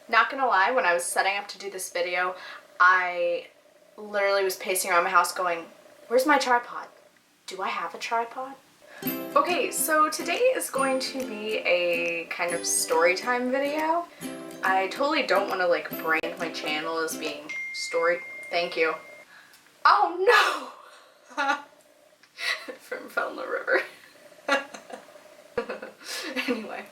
Not gonna lie, when I was setting up to do this video, I literally was pacing around my house going, where's my tripod? Do I have a tripod? Okay, so today is going to be a kind of story time video. I totally don't want to like brand my channel as being thank you. Oh no! From fell in the river. Anyway,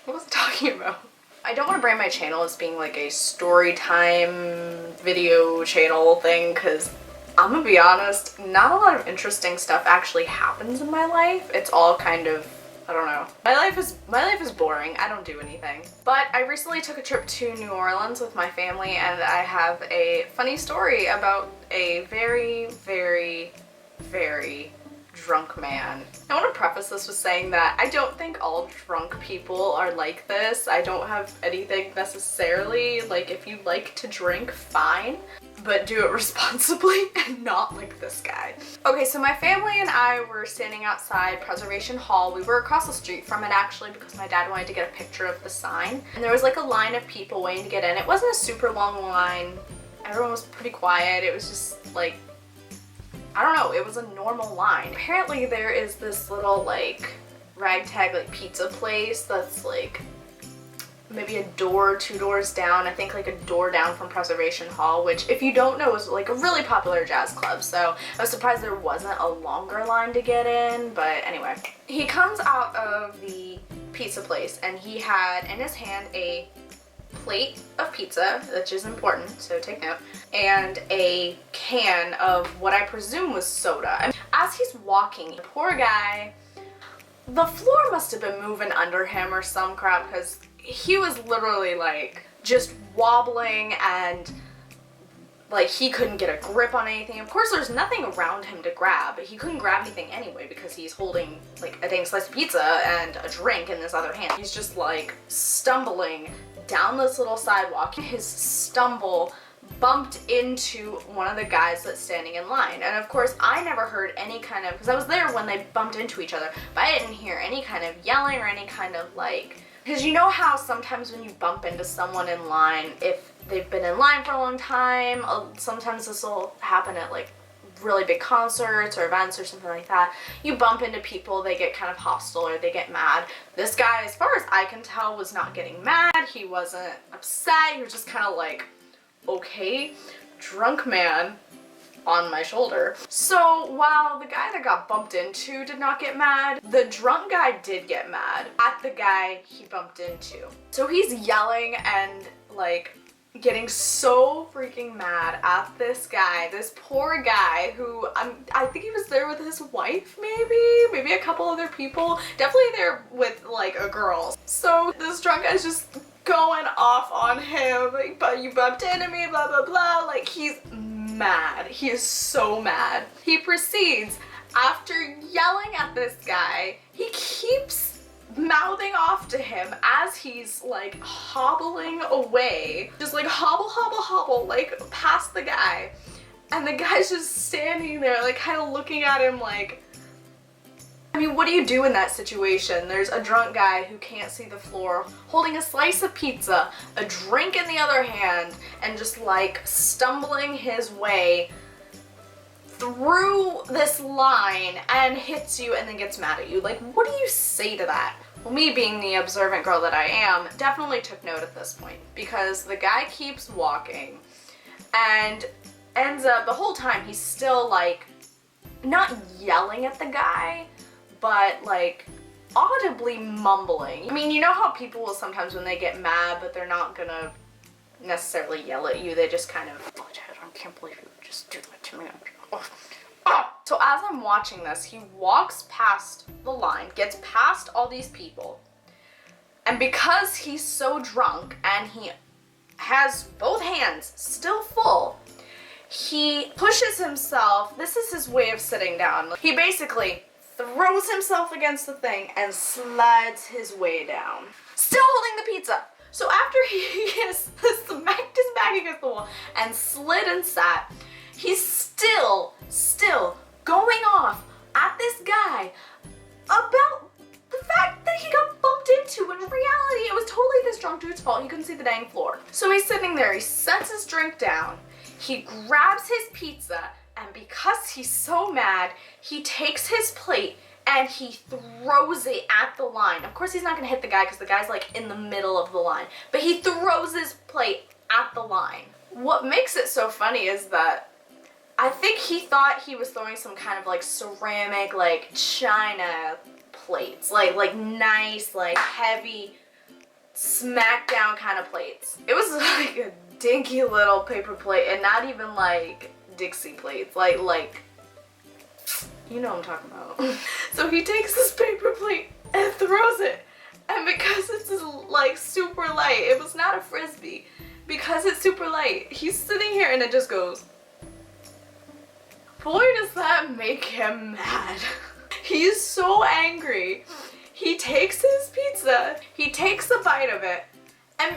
what was I talking about? I don't want to brand my channel as being like a story time video channel thing, because I'm gonna be honest, not a lot of interesting stuff actually happens in my life. It's all kind of, I don't know. My life is boring. I don't do anything. But I recently took a trip to New Orleans with my family, and I have a funny story about a very, very, very drunk man. I want to preface this with saying that I don't think all drunk people are like this. I don't have anything necessarily, like, if you like to drink, fine, but do it responsibly and not like this guy. Okay, so my family and I were standing outside Preservation Hall. We were across the street from it actually because my dad wanted to get a picture of the sign. And there was like a line of people waiting to get in. It wasn't a super long line. Everyone was pretty quiet. It was just like, I don't know, it was a normal line. Apparently there is this little like ragtag like pizza place that's like maybe a door, 2 doors down. I think like a door down from Preservation Hall, which if you don't know is like a really popular jazz club. So I was surprised there wasn't a longer line to get in, but anyway. He comes out of the pizza place and he had in his hand a plate of pizza, which is important, so take note, and a can of what I presume was soda. I mean, as he's walking, the poor guy, the floor must have been moving under him or some crap, because he was literally like just wobbling and like he couldn't get a grip on anything. Of course there's nothing around him to grab, but he couldn't grab anything anyway because he's holding like a dang slice of pizza and a drink in his other hand. He's just like stumbling down this little sidewalk. His stumble bumped into one of the guys that's standing in line. And of course I never heard any kind of, because I was there when they bumped into each other, but I didn't hear any kind of yelling or any kind of like, because you know how sometimes when you bump into someone in line, if they've been in line for a long time, sometimes this will happen at like really big concerts or events or something like that. You bump into people, they get kind of hostile or they get mad. This guy, as far as I can tell, was not getting mad. He wasn't upset. He was just kind of like, okay, drunk man on my shoulder. So while the guy that got bumped into did not get mad, the drunk guy did get mad at the guy he bumped into. So he's yelling and like getting so freaking mad at this guy, this poor guy who I think he was there with his wife, maybe a couple other people, definitely there with like a girl. So this drunk guy's just going off on him, like, but you bumped into me, blah blah blah, like he's mad. He is so mad. He proceeds, after yelling at this guy, he keeps mouthing off to him as he's like hobbling away, just like hobble hobble hobble like past the guy, and the guy's just standing there like kind of looking at him like, I mean, what do you do in that situation? There's a drunk guy who can't see the floor holding a slice of pizza, a drink in the other hand, and just like stumbling his way through this line and hits you and then gets mad at you. Like, what do you say to that? Well, me being the observant girl that I am, definitely took note at this point, because the guy keeps walking and ends up, the whole time he's still like, not yelling at the guy, but like audibly mumbling. I mean, you know how people will sometimes when they get mad, but they're not gonna necessarily yell at you, they just kind of, oh Dad, I can't believe you just do that to me. So as I'm watching this, he walks past the line, gets past all these people, and because he's so drunk and he has both hands still full, he pushes himself, this is his way of sitting down, he basically throws himself against the thing and slides his way down, still holding the pizza. So after he has smacked his back against the wall and slid and sat, he's still going off at this guy about the fact that he got bumped into. In reality, it was totally this drunk dude's fault. He couldn't see the dang floor. So he's sitting there, he sets his drink down, he grabs his pizza, and because he's so mad, he takes his plate and he throws it at the line. Of course he's not gonna hit the guy because the guy's like in the middle of the line, but he throws his plate at the line. What makes it so funny is that I think he thought he was throwing some kind of like ceramic, like china plates, like nice, like heavy, smackdown kind of plates. It was like a dinky little paper plate and not even like Dixie plates, like you know what I'm talking about. So he takes this paper plate and throws it, and because it's like super light, it was not a frisbee, because it's super light, he's sitting here and it just goes. Boy, does that make him mad. He is so angry. He takes his pizza, he takes a bite of it, and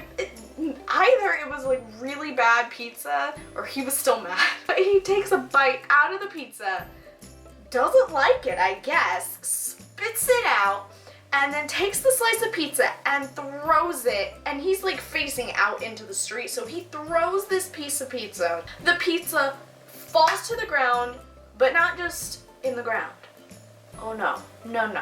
either it was like really bad pizza or he was still mad. But he takes a bite out of the pizza, doesn't like it, I guess, spits it out, and then takes the slice of pizza and throws it, and he's like facing out into the street, so he throws this piece of pizza. The pizza falls to the ground, but not just in the ground. Oh no, no, no.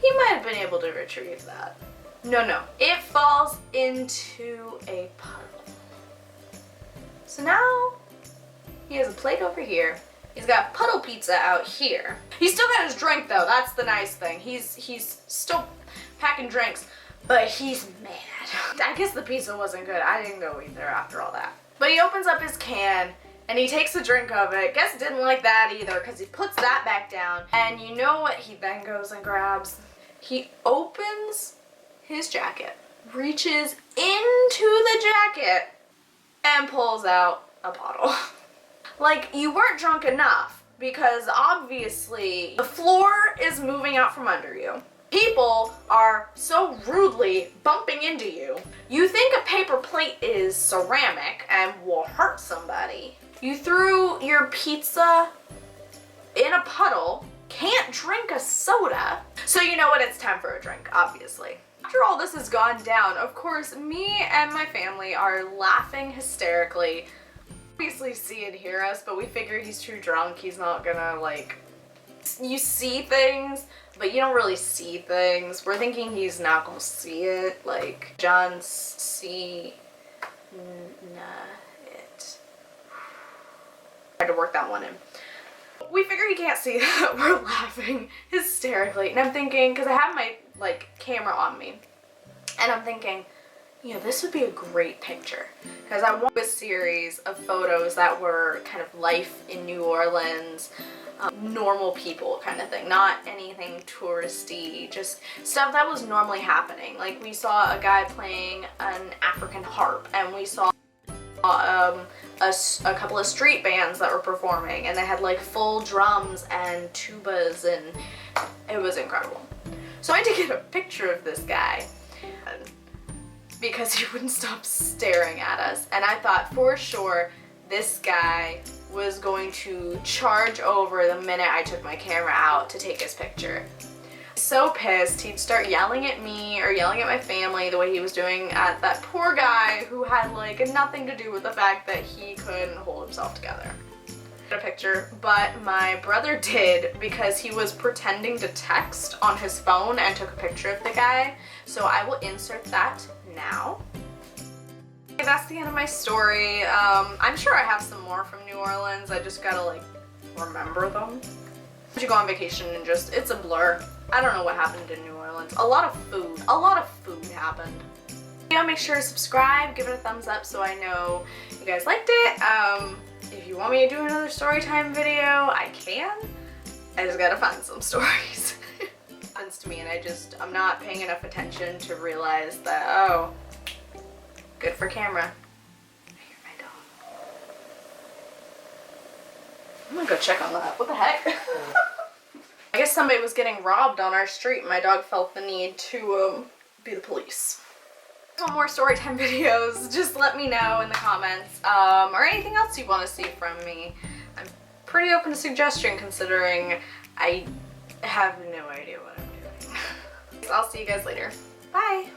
He might have been able to retrieve that. No, no. It falls into a puddle. So now he has a plate over here. He's got puddle pizza out here. He's still got his drink though, that's the nice thing. He's still packing drinks, but he's mad. I guess the pizza wasn't good. I didn't go either after all that. But he opens up his can and he takes a drink of it. Guess didn't like that either because he puts that back down. And you know what he then goes and grabs? He opens his jacket, reaches into the jacket, and pulls out a bottle. Like, you weren't drunk enough because obviously the floor is moving out from under you. People are so rudely bumping into you. You think a paper plate is ceramic and will hurt somebody. You threw your pizza in a puddle, can't drink a soda, so you know what, it's time for a drink, obviously. After all this has gone down, of course, me and my family are laughing hysterically. Obviously see and hear us, but we figure he's too drunk, he's not gonna like, you see things, but you don't really see things. We're thinking he's not gonna see it, like John see it. Tried to work that one in. We figure he can't see that we're laughing hysterically, and I'm thinking, because I have my like camera on me, and I'm thinking, you know, this would be a great picture because I want a series of photos that were kind of life in New Orleans, normal people kind of thing, not anything touristy, just stuff that was normally happening. Like we saw a guy playing an African harp, and we saw a couple of street bands that were performing, and they had like full drums and tubas, and it was incredible. So I had to get a picture of this guy because he wouldn't stop staring at us, and I thought for sure this guy was going to charge over the minute I took my camera out to take his picture. So pissed, he'd start yelling at me or yelling at my family the way he was doing at that poor guy who had like nothing to do with the fact that he couldn't hold himself together. A picture, but my brother did because he was pretending to text on his phone and took a picture of the guy, so I will insert that now. Okay, that's the end of my story. I'm sure I have some more from New Orleans, I just gotta like remember them. You should go on vacation and just, it's a blur. I don't know what happened in New Orleans. A lot of food happened. Yeah, make sure to subscribe, give it a thumbs up so I know you guys liked it. If you want me to do another Storytime video, I can. I just gotta find some stories. It happens to me and I'm not paying enough attention to realize that, oh, good for camera. I hear my dog. I'm gonna go check on that. What the heck? I guess somebody was getting robbed on our street and my dog felt the need to be the police. Want more Storytime videos, just let me know in the comments, or anything else you want to see from me. I'm pretty open to suggestion considering I have no idea what I'm doing. I'll see you guys later. Bye!